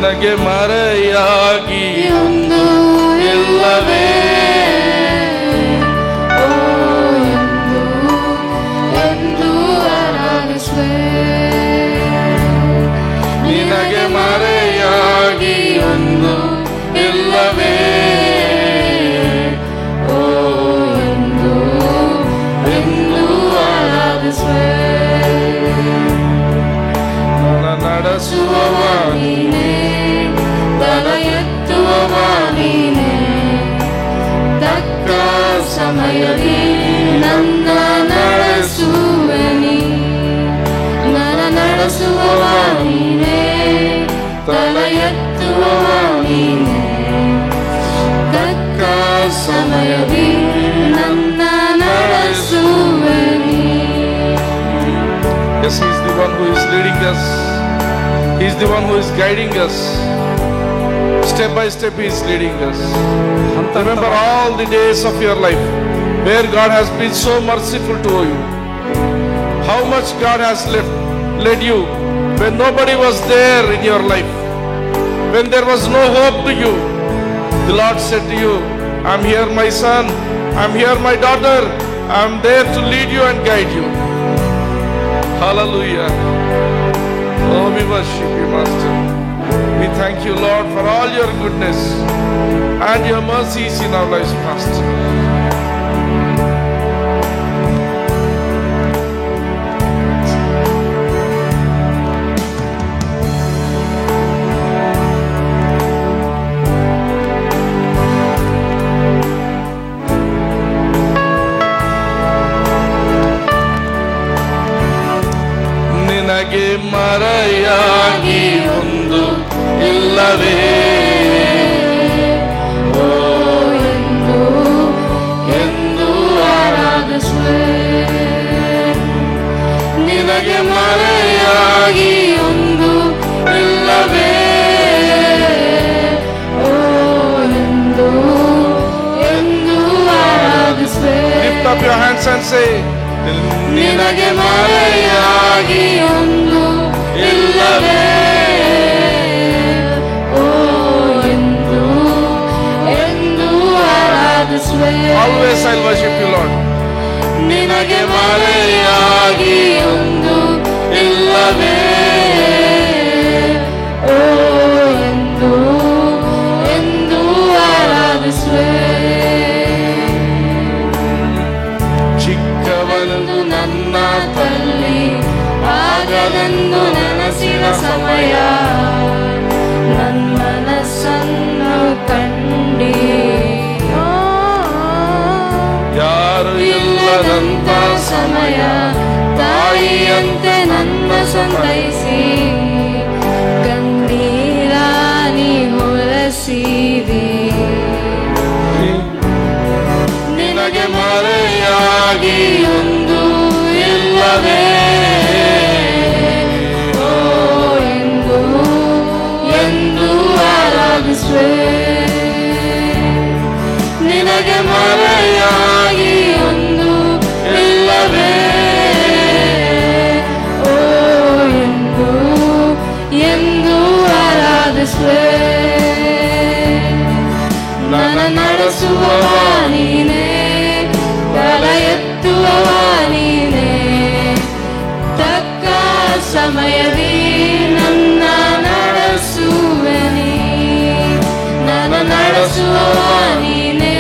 ನಿನಗೆ ಮರೆಯಾಗಿ ಒಂದು ಇಲ್ಲವೇ. ನಿನಗೆ ಮರೆಯಾಗಿ ಒಂದು ಇಲ್ಲವೇ. ನಡೆಸುವವ ನೀನೇ, ದನ ಎತ್ತುವವ ನೀನೇ, ತಕ್ಕ ಸಮಯದಲ್ಲಿ ನನ್ನ ನಡೆಸುವೆ ನೀ. ನನ್ನ ನಡೆಸುವವ ನೀನೇ, ತನ ಎತ್ತುವವ ನೀನೇ, ತಕ್ಕ ಸಮಯದಲ್ಲಿ ನನ್ನ ನಡೆಸುವೆ ನೀ. Yes, He is the one who is leading us. He is the one who is guiding us. Step by step He is leading us. Remember all the days of your life where God has been so merciful to you. How much God has led you when nobody was there in your life. When there was no hope to you, the Lord said to you, I am here my son, I am here my daughter, I am there to lead you and guide you. Hallelujah. Oh, we worship you, Master. We thank you, Lord, for all your goodness and your mercies in our lives, Master. ನಿನಗೆ ಮರೆಯಾಗಿ ಒಂದು ಇಲ್ಲವೇ. ಎಂದು ಆರಾಧಿಸುವೆ. ನಿನಗೆ ಮರೆಯಾಗಿ ಒಂದು ಇಲ್ಲವೇ. ಎಂದು ಆರಾಧಿಸುವೆ. Lift up your hands and say, ನಿನಗೆ ಮರೆಯಾಗಿ ಒಂದು ಇಲ್ಲವೇ. ಎಂದು ಆರಾಧಿಸುವೆ. Always I'll worship you, Lord. ನಿನಗೆ ಮರೆಯಾಗಿ ಒಂದು ಇಲ್ಲವೇ. ಎಂದು ಆರಾಧಿಸುವೆ. ಚಿಕ್ಕವನು ನನ್ನ ತಲ್ಲಿ ಆಗಲೆಂದು ನೆನೆಸಿದ ಸಮಯ ನನ್ನ ಮನಸ್ಸನ್ನು ಕಂಡಿ. ಯಾರು ಇಲ್ಲದಂತ ಸಮಯ ತಾಯಿಯಂತೆ ನನ್ನ ಸಂತೈಸಿ ಕಣ್ಣೀರ ನೀ ಹೊರಸಿದೆ. ನಿನಗೆ ಮರೆಯಾಗಿ ಒಂದು ಇಲ್ಲವೇ. ಎಂದು ಆರಾಧಿಸುವೆ. ನಿನಗೆ ಮರೆಯಾಗಿ ಒಂದು ಇಲ್ಲವೇ. ಎಂದು ಆರಾಧಿಸುವೆ. ನನ್ನ ನಡೆಸುವವ ನೀನೇ, ತಲ ಎತ್ತುವವ ನೀನೇ, ತಕ್ಕ ಸಮಯದಿ ನನ್ನ ನಡೆಸುವೆ ನೀ. ನನ್ನ ನಡೆಸುವವ ನೀನೇ,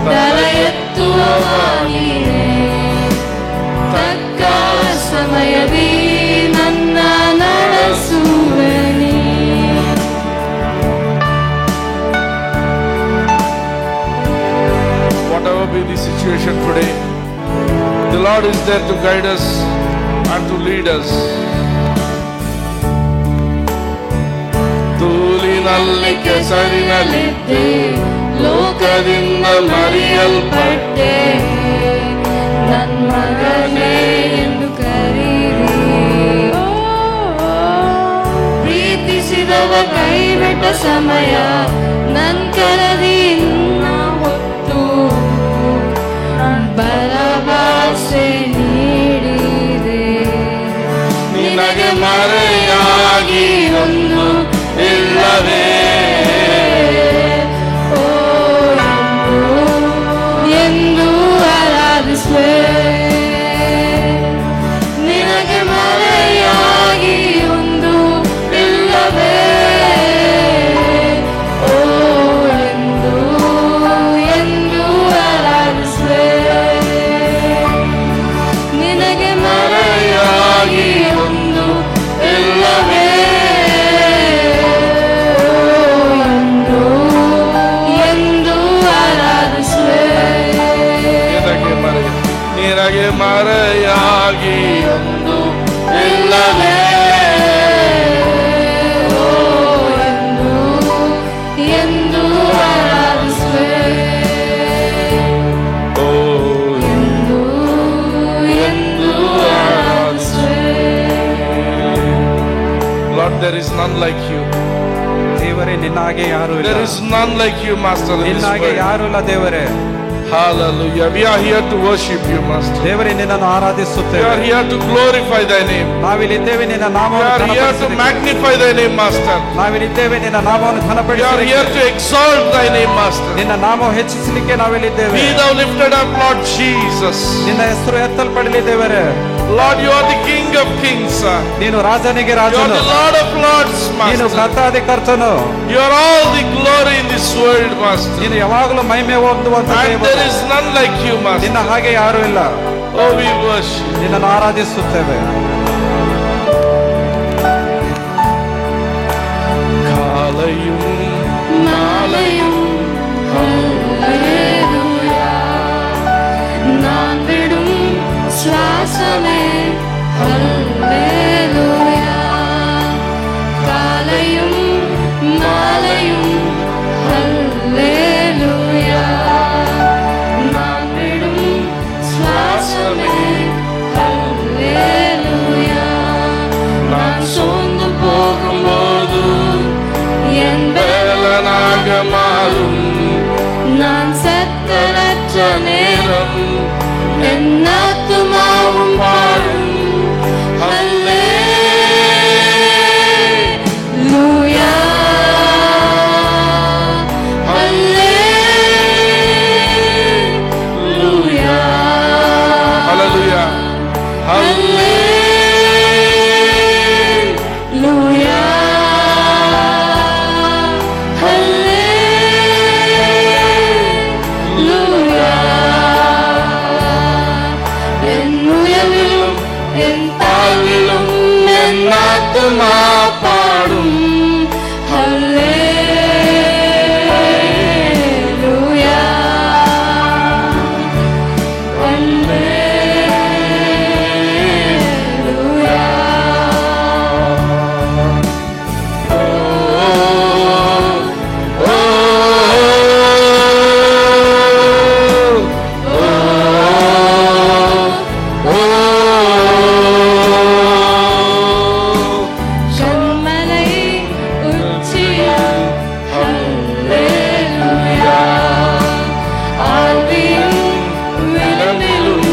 ತಲ ಎತ್ತುವವ ನೀನೇ, ತಕ್ಕ ಸಮಯದಿ ನನ್ನ ನಡೆಸುವೆ ನೀ. Whatever be the situation today, the Lord is there to guide us and to lead us. ಧೂಳಿನಲ್ಲಿ ಕೆಸರಿನಲ್ಲಿದ್ದೆ, ಲೋಕದಿಂದ ಮರೆಯಲ್ಪಟ್ಟೆ, ನನ್ನ ಮಗನೇ ಎಂದು ಕರೀರಿ. ಪ್ರೀತಿಸಿದವ ಕೈಬಿಟ್ಟ ಸಮಯ ನನ್ ಕರದಿ ಹೊತ್ತು ಭರವಸೆ ನೀಡಿದೆ. ನಿನಗೆ ಮರೆಯಾಗಿ ಒಂದು Lord, there is none like you. ದೇವರೇ, ನಿನ್ನ ಹಾಗೆ ಯಾರು ಇಲ್ಲ. There is none like you, Master. ನಿನ್ನ ಹಾಗೆ ಯಾರು ಇಲ್ಲ ದೇವರೇ. Hallelujah. We are here to worship you, Master. ದೇವರೇ, ನಿನ್ನನ್ನು We ಆರಾಧಿಸುತ್ತೇವೆ. are here to glorify thy name. ನಾವಿಲ್ಲಿದ್ದೇವೆ ನಿನ್ನ We ನಾಮವನ್ನು are here to magnify thy name, Master. ನಾವಿಲ್ಲಿದ್ದೇವೆ ನಿನ್ನ ನಾಮವನ್ನು We are ಘನಪಡಿಸಲಿಕ್ಕೆ. here to exalt thy name, Master. ನಿನ್ನ ನಾಮ ಹೆಚ್ಚಿಸಲಿಕ್ಕೆ ನಾವಿಲ್ಲಿದ್ದೇವೆ. Be thou lifted up, Lord Jesus. ನಿನ್ನ ಹೆಸರು ಎತ್ತಲ್ಪಡಲಿ ದೇವರೇ. Lord, you are the King of kings. ನೀನು ರಾಜನಿಗೆ You are ರಾಜನು. the Lord of lords, ನೀನು Master. ಕರ್ತಾದಿ ಕರ್ತನು. You are all the glory in this world, Master. ನೀನು ಯಾವಾಗಲೂ ಮಹಿಮೆ ಹೊಂದುವಂತ And ದೇವರು. there is none like you, Master. ನಿನ್ನ ಹಾಗೆ ಯಾರು ಇಲ್ಲ. Oh, we worship. ನಿನ್ನನ್ನು ಆರಾಧಿಸುತ್ತೇವೆ. Kalayum, மாலையும் ஹல்லேலூயா, நான் விடும் சுவாசமே ஹல்லேலூயா, காலையும் மாலையும் ஹல்லேலூயா, நான் விடும் சுவாசமே ஹல்லேலூயா, நான் சோர்ந்து போகும்போது என் பலனாக மாறும் நான் சத்தலற்ற நேரம் என் ஆத்துமாவும் பாடும் ஹல்லேலூயா, ஹல்லேலூயா, Hallelujah. ஹல்லேலூயா, ஹல்லேலூயா, என் உயர்விலும் என் தாழ்விலும் என் ஆத்துமா பாடும் ஹல்லேலூயா, ஹல்லேலூயா. கண்மலை உச்சியில் ஹல்லேலூயா, ஆழ்வியும் விளிம்பிலும்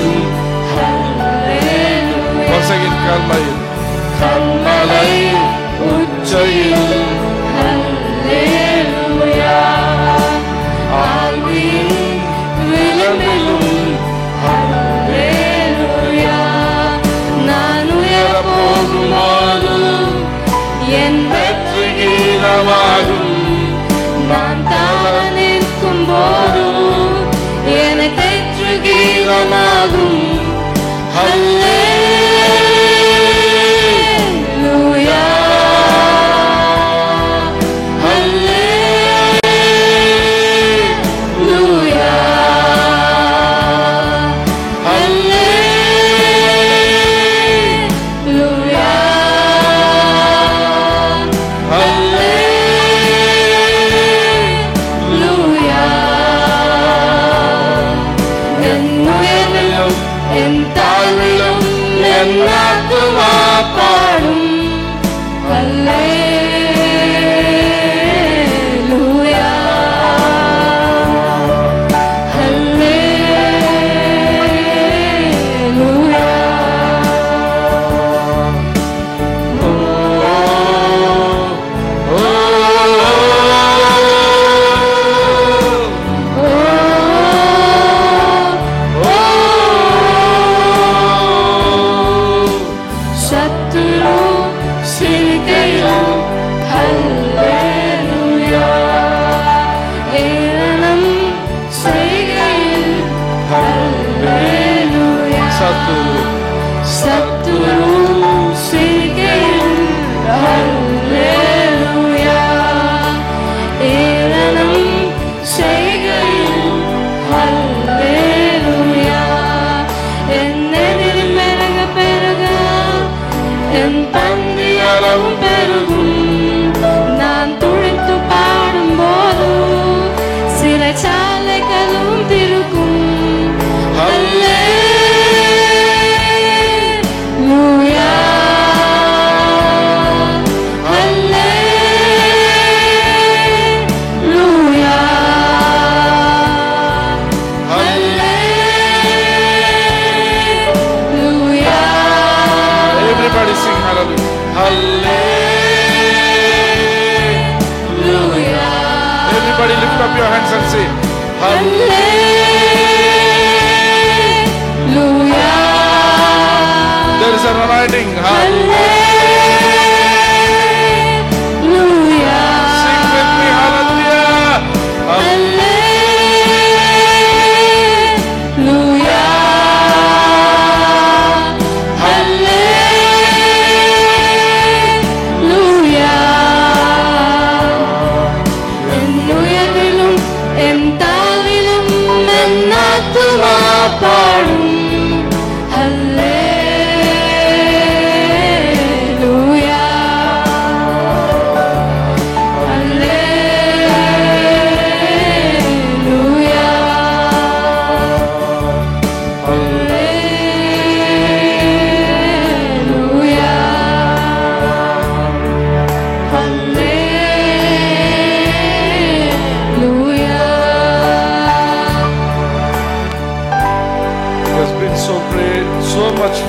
ஹல்லேலூயா. Once again, Kalmayil. கண்மலை உச்சியில் ஹல்லேலூயா, ஆழ்வியும் விளிம்பிலும் ஹல்லேலூயா, நான் உயரப் போகும்போதும் என் வெற்றி கீதமாகும், நான் தாழ நிற்கும் போதும் எனக்கு வெற்றி கீதமாகும் ஹல்லேலூயா, ஹல்லேலூயா, ஹல்லேலூயா, ஹல்லேலூயா, என் உயர்விலும் என் தாழ்விலும் Everybody lift up your hands and say, Hallelujah. There is an anointing. Hallelujah. Sing with me, hallelujah. Hallelujah. Hallelujah. Entavilum ennatuma paadum.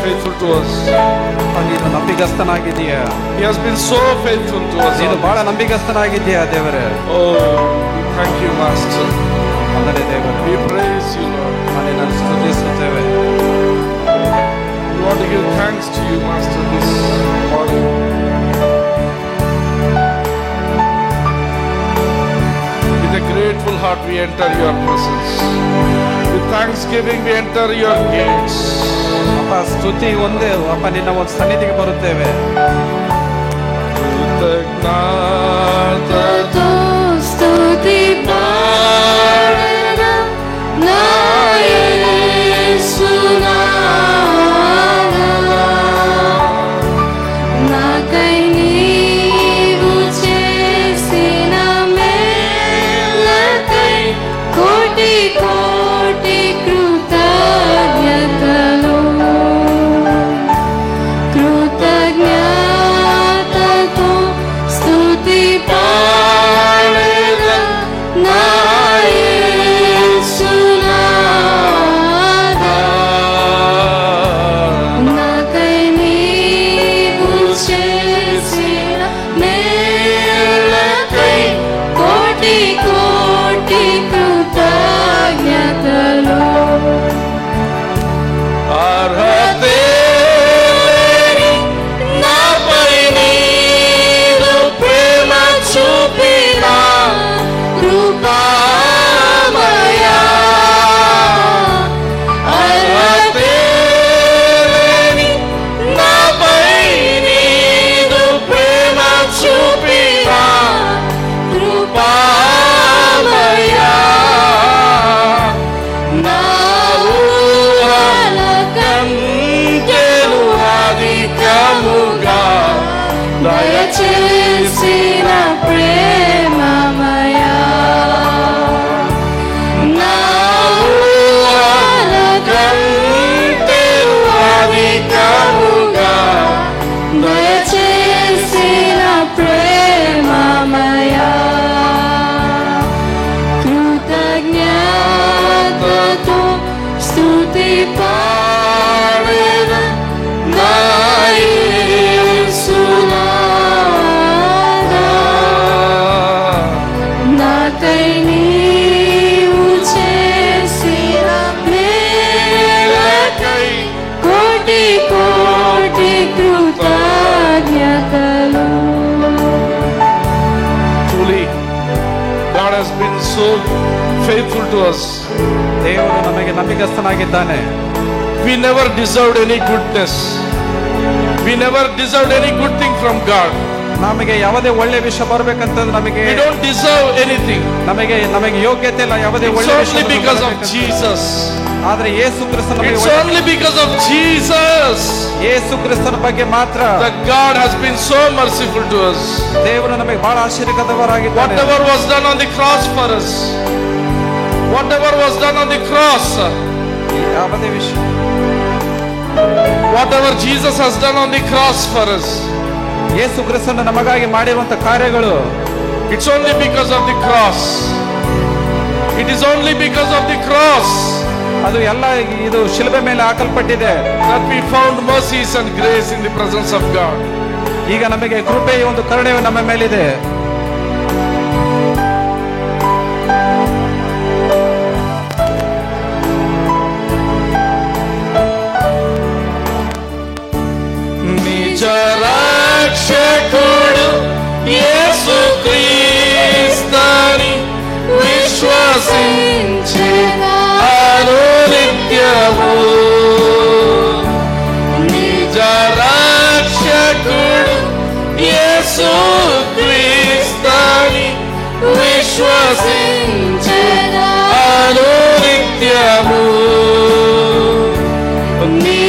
Faithful to us. ನೀನು ನಂಬಿಗಸ್ತನಾಗಿದ್ದೀಯಾ. He has been so faithful to us. ನೀನು ಬಹಳ ನಂಬಿಗಸ್ತನಾಗಿದ್ದೀಯಾ ದೇವರೇ. Oh, thank you, Master. ಅಂದರೆ ದೇವರೇ, we praise you, Lord. ನಿನ್ನನ್ನು ಸ್ತುತಿಸುತ್ತೇವೆ. We want to give thanks to you, Master, this morning. With a grateful heart we enter your presence. With thanksgiving we enter your gates. ಅಪ್ಪ, ಸ್ತುತಿ ಒಂದೇ ಅಪ್ಪ, ನಿನ್ನ ಒಂದು ಸನ್ನಿಧಿಗೆ ಬರುತ್ತೇವೆ. ಕೃತಜ್ಞತಾతో స్తుతి పాడెదా నా యేసునాథా. నాకై నీవు చేసిన మేలకై కోటి కోటి కృతజ్ఞతలు. కృతజ్ఞతతో స్తుతి పాడెదా నా యేసునాథా. నాకై నీవు చేసిన మేలకై కోటి కోటి కృతజ్ఞతలు. అర్హతే నాపై నీవు ప్రేమ చూపిన కృపామయా. అర్హతే లేని నాపై నీవు ప్రేమ చూపిన కృపామయా. నా ఊహల కంటెను అధికముగా దయచేసిన ప్రేమమయా. నా ఊహల కంటెను అధికముగా దయచేసిన ప్రేమమయా. కృతజ్ఞతతో స్తుతి పాడెదా నా యేసునాథా. నాకై నీవు చేసిన మేలకై కోటి కోటి కృతజ్ఞతలు. truly God has been so faithful to us. ದೇವರು ನಮಗೆ ನಂಬಿಗಸ್ತನಾಗಿದ್ದಾನೆ. We never deserved any goodness. We never deserved any good thing from God. ನಮಗೆ ಯಾವುದೇ ಒಳ್ಳೆ ವಿಷಯ ಬರ್ಬೇಕಂತಂದ್ರೆ ನಮಗೆ We don't deserve anything. ನಮಗೆ ಯೋಗ್ಯತೆ ಇಲ್ಲ ಯಾವುದೇ It's ಒಳ್ಳೆ only ವಿಷಯ because of ಬರ್ಬೇಕಂತ. Jesus. ಆದ್ರೆ ಯೇಸು ಕ್ರಿಸ್ತನ ಬಗ್ಗೆ It's only because of Jesus ಯೇಸು ಕ್ರಿಸ್ತನ ಬಗ್ಗೆ ಮಾತ್ರ that God has been so merciful to us. ದೇವರು ನಮಗೆ ಬಹಳ ಆಶೀರ್ವಾದವರಾಗಿದ್ದಾನೆ. Whatever was done on the cross for us, whatever was done on the cross, ಯಾವುದೇ ವಿಷಯ whatever Jesus has done on the cross for us, ಯೇಸು ಕ್ರಿಸ್ತನ ನಮಗಾಗಿ ಮಾಡಿರುವಂತ ಕಾರ್ಯಗಳು it's only because of the cross. It is only because of the cross ಅದು ಎಲ್ಲ ಇದು ಶಿಲುಬೆ ಮೇಲೆ ಹಾಕಲ್ಪಟ್ಟಿದೆ. that we found mercies and grace in the presence of God. ಈಗ ನಮಗೆ ಕೃಪೆಯ ಒಂದು ಕರುಣೆಯು ನಮ್ಮ ಮೇಲಿದೆ. నిజ రక్షకుడు యేసుక్రీస్తుని విశ్వసించెదా అనునిత్యము. నిజ రక్షకుడు యేసుక్రీస్తుని విశ్వసించెదా అనునిత్యము. నీ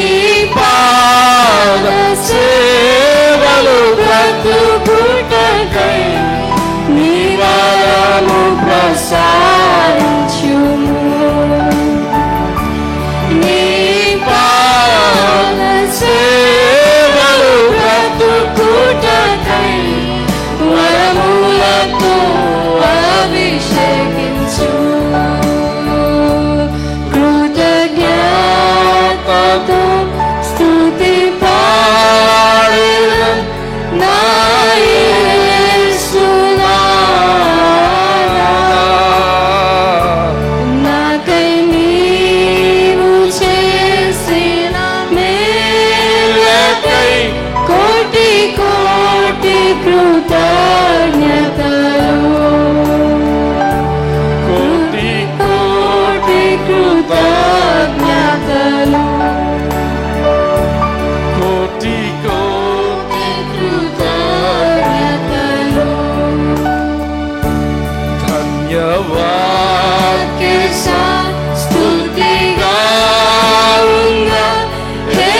పాద సేవలు బ్రతుకుటకై నీ వరము ప్రసారించుము. నీ పాద సేవలు బ్రతుకుటకై వరములతో అభిషేకించు. కృతజ్ఞతతో స్తుతి పాడెదం నా యేసునాథా. నాకై నీవు చేసిన మేలకై కోటి కోటి కృతజ్ఞతలు. కోటి కోటి కృతజ్ఞతలు. కోటి కోటి కృతజ్ఞతలు. ధన్యవాद के साथ स्तुति गाऊंगा हे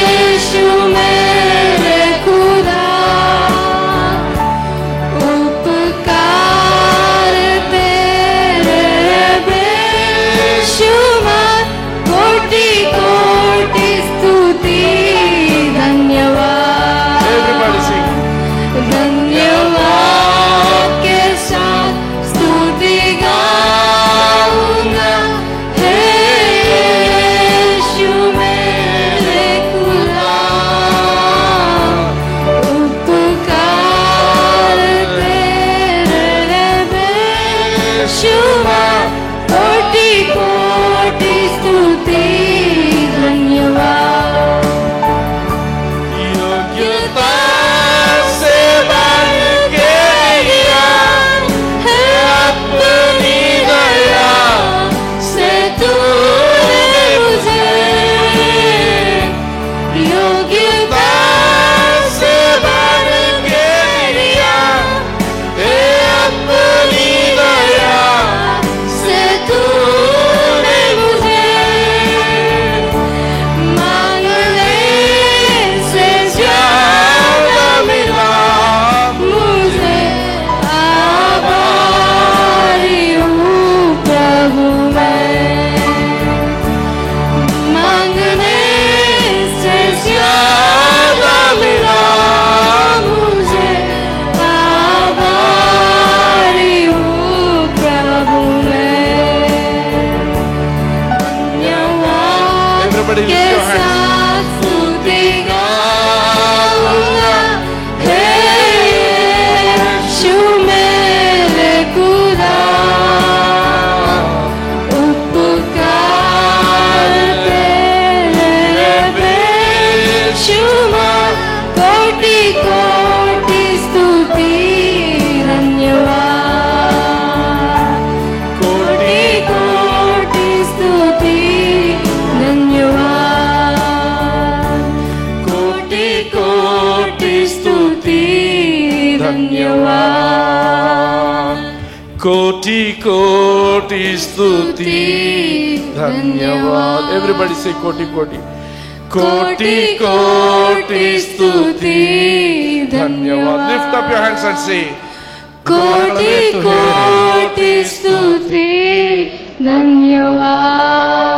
यीशु मेरे खुदा. उपकार तेरे बेशुमार कोटि कोटि स्तुति धन्यवाद. धन्यवाद के साथ स्तुति गाऊंगा हे यीशु मेरे खुदा. उपकार तेरे बेशुमार कोटि कोटि स्तुति धन्यवाद. योग्यता से बढ़ के दिया है अपनी दया से तूने मुझे. योग्यता से बढ़ के दिया है अपनी दया से तूने मुझे. मांगने से ज्यादा मिला मुझे. आभारी हूँ प्रभु मैं. मांगने से ज्यादा मिला मुझे. आभारी हूँ प्रभु मैं. धन्यवाद Everybody lift के your hands. साथ स्तुति गाऊंगा हे यीशु मेरे खुदा. उपकार तेरे बेशुमार कोटि कोटि स्तुति धन्यवाद. कोटि कोटि स्तुति धन्यवाद. कोटि कोटि स्तुति धन्यवाद. कोटि कोटि स्तुति धन्यवाद. Everybody say कोटि कोटि. कोटि कोटि स्तुति धन्यवाद. Lift up your hands and say कोटि कोटि स्तुति धन्यवाद.